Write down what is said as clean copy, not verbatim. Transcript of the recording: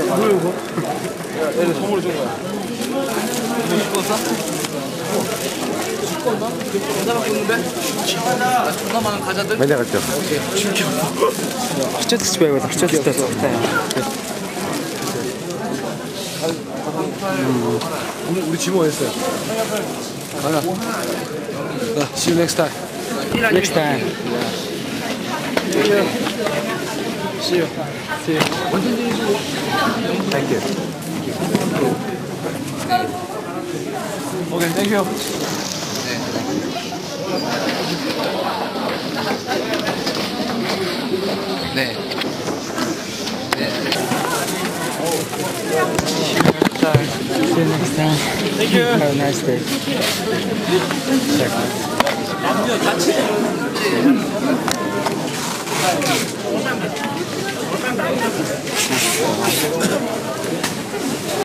뭐야 이거? 얘를 선물을 준 거야. 죽었어? 죽었나? 여자 갖고 있는데? 존나 많은 과자들? 맨날 갔죠. Что ты себе это? Что ты это? 우리 지모 했어요. 가자. See you next time. Next time. See you. See you. Thank you. Okay, thank you. 네. 네. See you next time. Thank you. Have a nice day. 같이.